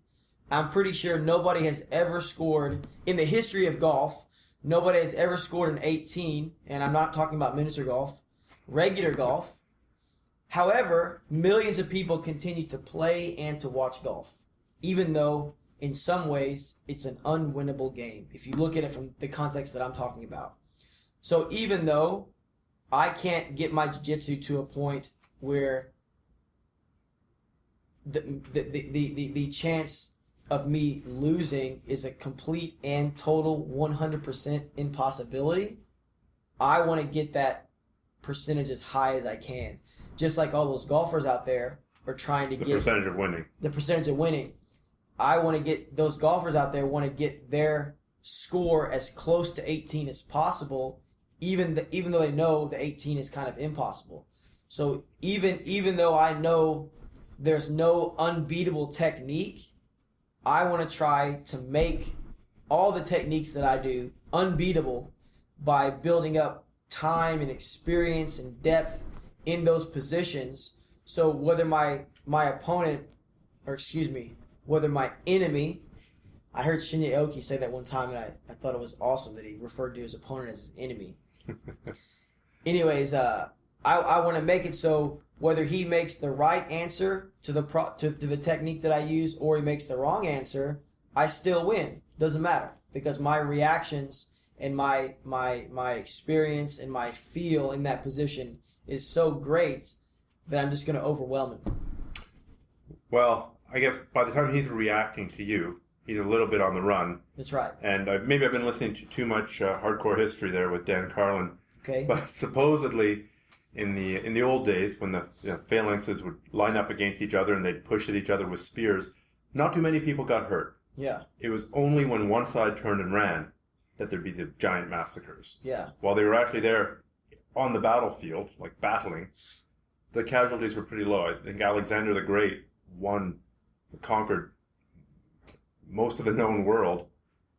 I'm pretty sure nobody has ever scored, in the history of golf, nobody has ever scored an 18, and I'm not talking about miniature golf, regular golf. However, millions of people continue to play and to watch golf, even though in some ways it's an unwinnable game, if you look at it from the context that I'm talking about. So even though I can't get my jiu-jitsu to a point where the chance of me losing is a complete and total 100% impossibility, I want to get that percentage as high as I can. Just like all those golfers out there are trying to get the percentage of winning. The percentage of winning. I want to get those golfers out there want to get their score as close to 18 as possible, even though they know the 18 is kind of impossible. So even though I know there's no unbeatable technique, I want to try to make all the techniques that I do unbeatable by building up time and experience and depth in those positions. So whether my enemy, I heard Shinya Aoki say that one time, and I thought it was awesome that he referred to his opponent as his enemy. Anyways, I want to make it so whether he makes the right answer to the technique that I use or he makes the wrong answer, I still win. Doesn't matter, because my reactions and my experience and my feel in that position is so great that I'm just going to overwhelm him. Well, I guess by the time he's reacting to you, he's a little bit on the run. That's right. And maybe I've been listening to too much hardcore history there with Dan Carlin. Okay. But supposedly, in the old days, when the phalanxes would line up against each other and they'd push at each other with spears, not too many people got hurt. Yeah. It was only when one side turned and ran that there'd be the giant massacres. Yeah. While they were actually there on the battlefield, like battling, the casualties were pretty low. I think Alexander the Great conquered most of the known world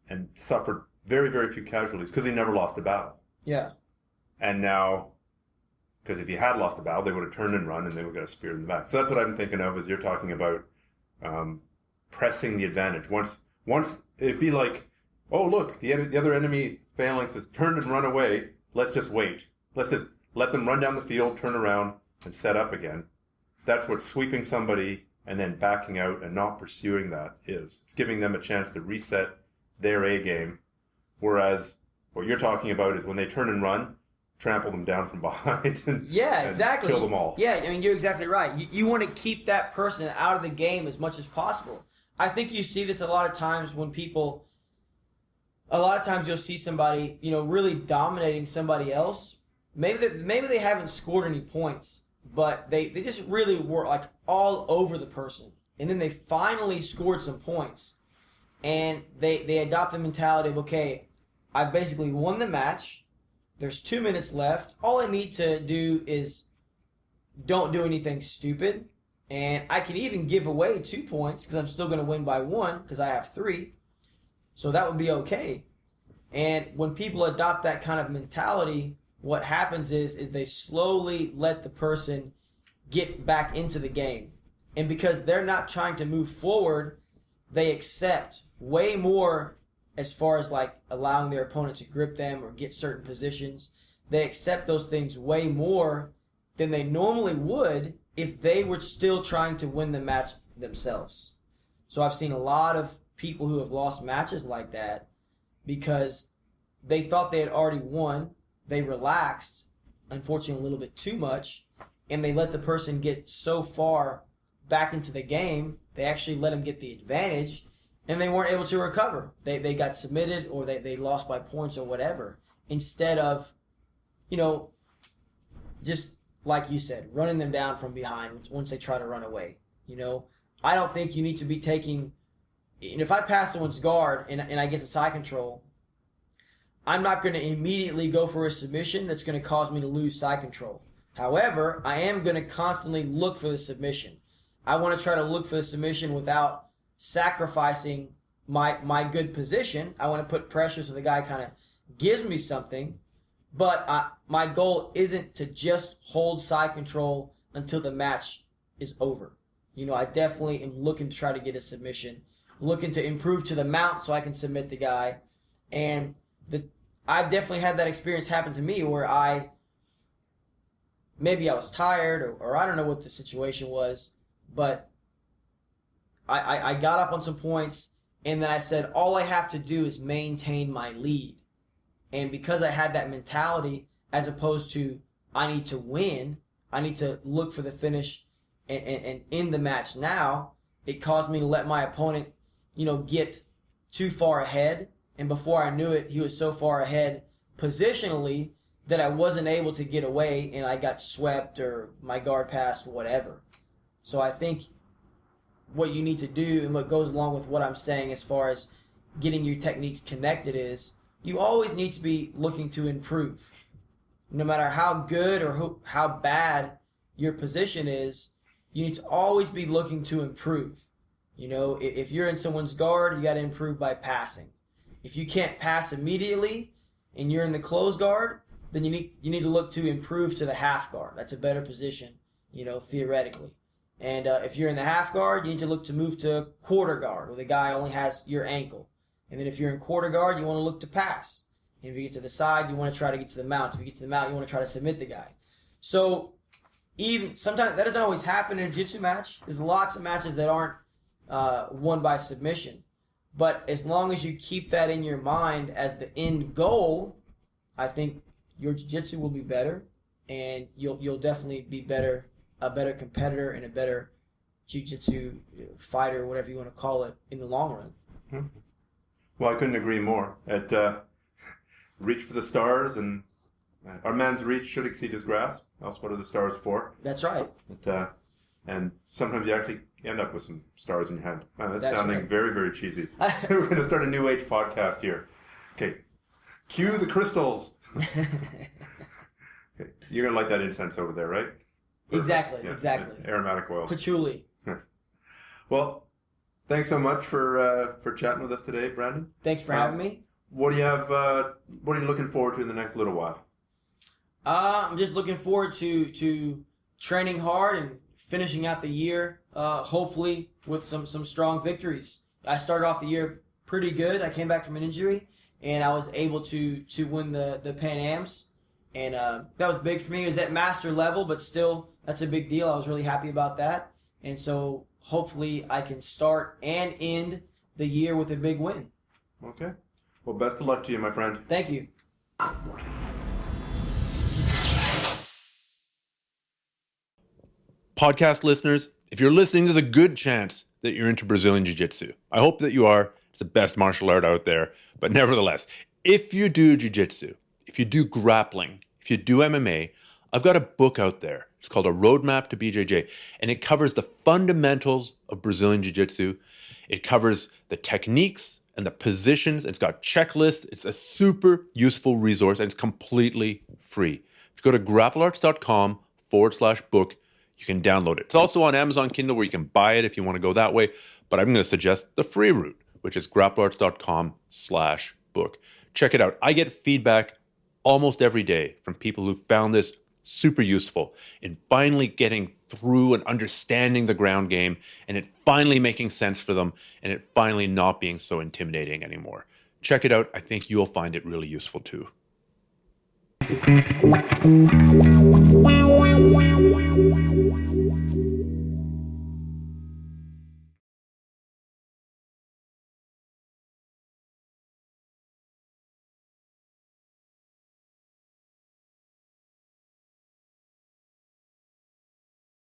and suffered very, very few casualties because he never lost a battle. Yeah. And now, because if he had lost a battle, they would have turned and run and they would get a spear in the back. So that's what I'm thinking of as you're talking about pressing the advantage. Once it'd be like oh, look, the other enemy phalanx has turned and run away. Let's just wait. Let's just let them run down the field, turn around, and set up again. That's what sweeping somebody and then backing out and not pursuing that is. It's giving them a chance to reset their A game. Whereas what you're talking about is when they turn and run, trample them down from behind and, exactly. and kill them all. Yeah, I mean, you're exactly right. You want to keep that person out of the game as much as possible. I think you see this a lot of times when people, a lot of times you'll see somebody, really dominating somebody else. Maybe they haven't scored any points, but they just really were like all over the person. And then they finally scored some points. And they adopt the mentality of, okay, I basically won the match. There's 2 minutes left. All I need to do is don't do anything stupid. And I can even give away 2 points because I'm still going to win by 1 because I have 3. So that would be okay. And when people adopt that kind of mentality, what happens is they slowly let the person get back into the game. And because they're not trying to move forward, they accept way more as far as like allowing their opponent to grip them or get certain positions. They accept those things way more than they normally would if they were still trying to win the match themselves. So I've seen a lot of people who have lost matches like that because they thought they had already won. They relaxed, unfortunately a little bit too much, and they let the person get so far back into the game, they actually let them get the advantage, and they weren't able to recover. They got submitted or they lost by points or whatever. Instead of, just like you said, running them down from behind once they try to run away. I don't think you need to be taking, if I pass someone's guard and I get to side control, I'm not going to immediately go for a submission that's going to cause me to lose side control. However, I am going to constantly look for the submission. I want to try to look for the submission without sacrificing my good position. I want to put pressure so the guy kind of gives me something. But my goal isn't to just hold side control until the match is over. I definitely am looking to try to get a submission, looking to improve to the mount so I can submit the guy. And I've definitely had that experience happen to me where maybe I was tired or I don't know what the situation was, but I got up on some points and then I said, all I have to do is maintain my lead. And because I had that mentality, as opposed to I need to win, I need to look for the finish and end the match now, it caused me to let my opponent, get too far ahead. And before I knew it, he was so far ahead positionally that I wasn't able to get away and I got swept or my guard passed, whatever. So I think what you need to do and what goes along with what I'm saying as far as getting your techniques connected is you always need to be looking to improve. No matter how good or how bad your position is, you need to always be looking to improve. If you're in someone's guard, you got to improve by passing. If you can't pass immediately and you're in the close guard, then you need to look to improve to the half guard. That's a better position, theoretically. And if you're in the half guard, you need to look to move to quarter guard, where the guy only has your ankle. And then if you're in quarter guard, you want to look to pass. And if you get to the side, you want to try to get to the mount. If you get to the mount, you want to try to submit the guy. So even sometimes that doesn't always happen in a jiu-jitsu match. There's lots of matches that aren't won by submission. But as long as you keep that in your mind as the end goal, I think your jiu-jitsu will be better, and you'll definitely be a better competitor and a better jiu-jitsu fighter, whatever you want to call it, in the long run. Mm-hmm. Well, I couldn't agree more. Reach for the stars, and our man's reach should exceed his grasp. Else, what are the stars for? That's right. And sometimes you actually end up with some stars in your hand. Man, that's sounding right. Very, very cheesy. We're going to start a New Age podcast here. Okay. Cue the crystals. Okay. You're going to like that incense over there, right? Exactly. Aromatic oils. Patchouli. Well, thanks so much for chatting with us today, Brandon. Thank you for having me. What do you have? What are you looking forward to in the next little while? I'm just looking forward to training hard and finishing out the year, hopefully with some strong victories. I started off the year pretty good. I came back from an injury, and I was able to win the Pan Ams, and that was big for me. It was at master level, but still, that's a big deal. I was really happy about that, and so hopefully I can start and end the year with a big win. Okay. Well, best of luck to you, my friend. Thank you. Podcast listeners, if you're listening, there's a good chance that you're into Brazilian Jiu-Jitsu. I hope that you are. It's the best martial art out there. But nevertheless, if you do Jiu-Jitsu, if you do grappling, if you do MMA, I've got a book out there. It's called A Roadmap to BJJ, and it covers the fundamentals of Brazilian Jiu-Jitsu. It covers the techniques and the positions. It's got checklists. It's a super useful resource, and it's completely free. If you go to grapplearts.com/book, you can download it. It's also on Amazon Kindle where you can buy it if you want to go that way. But I'm going to suggest the free route, which is grapplearts.com/book. Check it out. I get feedback almost every day from people who found this super useful in finally getting through and understanding the ground game, and it finally making sense for them, and it finally not being so intimidating anymore. Check it out. I think you'll find it really useful too.